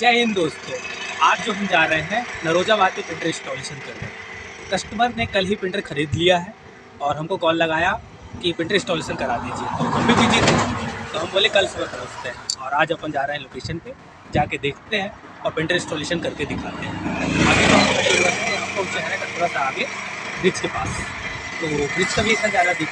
जय हिंद दोस्तों, आज जो हम जा रहे हैं नरोजाबाद पे प्रिंटर इंस्टॉलेशन करने। कस्टमर ने कल ही प्रिंटर ख़रीद लिया है और हमको कॉल लगाया कि प्रिंटर इंस्टॉलेशन करा दीजिए। तो हम भी बिजी थे, तो हम बोले कल सुबह पहुँचते हैं। और आज अपन जा रहे हैं लोकेशन पे, जाके देखते हैं और प्रिंटर इंस्टॉलेशन करके दिखाते हैं। अभी तो हम पहुँचे हैं थोड़ा सा आगे ब्रिज के पास, तो ब्रिज का भी इतना ज़्यादा दिख